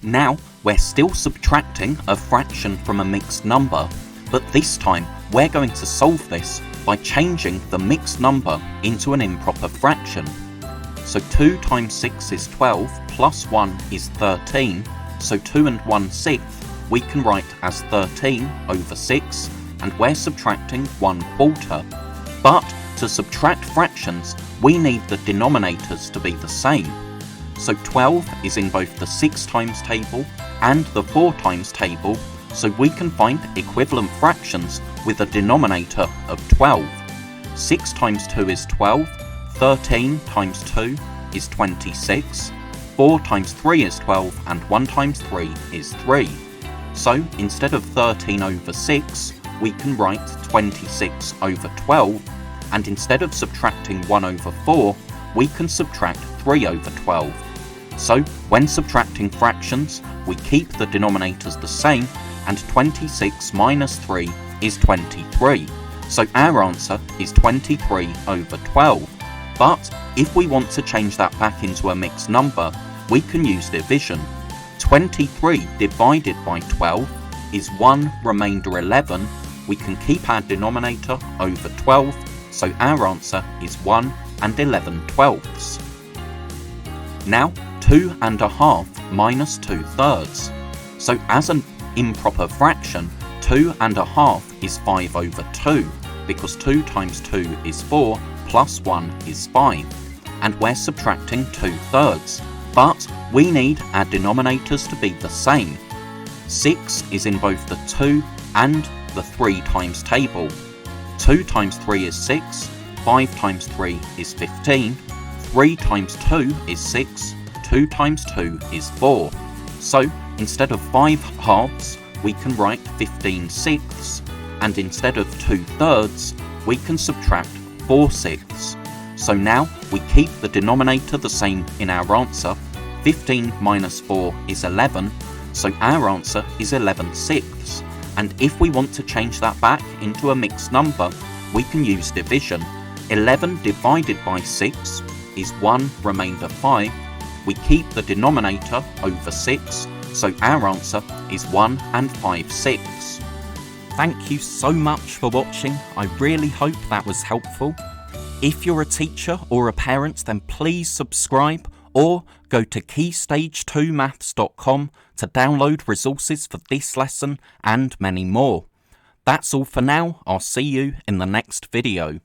Now we're still subtracting a fraction from a mixed number, but this time we're going to solve this by changing the mixed number into an improper fraction. So 2 times 6 is 12, plus 1 is 13, so 2 and 1/6 we can write as 13 over 6, and we're subtracting 1/4. But to subtract fractions, we need the denominators to be the same. So 12 is in both the 6 times table and the 4 times table, so we can find equivalent fractions with a denominator of 12. 6 times 2 is 12, 13 times 2 is 26, 4 times 3 is 12, and 1 times 3 is 3. So instead of 13 over 6, we can write 26 over 12, and instead of subtracting 1 over 4, we can subtract 3 over 12. So when subtracting fractions, we keep the denominators the same, and 26 minus 3 is 23. So our answer is 23 over 12. But if we want to change that back into a mixed number, we can use division. 23 divided by 12 is 1 remainder 11. We can keep our denominator over 12, so our answer is 1 and 11/12. Now 2 1/2 minus 2/3. So as an improper fraction, 2 1/2 is 5 over 2, because 2 times 2 is 4, plus 1 is 5, and we're subtracting 2/3, but we need our denominators to be the same. 6 is in both the 2 and the 3 times table. 2 times 3 is 6, 5 times 3 is 15, 3 times 2 is 6, 2 times 2 is 4. So instead of 5 halves, we can write 15/6, and instead of 2/3, we can subtract 4/6. So now we keep the denominator the same in our answer. 15 minus 4 is 11, so our answer is 11/6. And if we want to change that back into a mixed number, we can use division. 11 divided by 6 is 1 remainder 5. We keep the denominator over 6, so our answer is 1 and 5/6. Thank you so much for watching. I really hope that was helpful. If you're a teacher or a parent, then please subscribe or go to keystage2maths.com to download resources for this lesson and many more. That's all for now. I'll see you in the next video.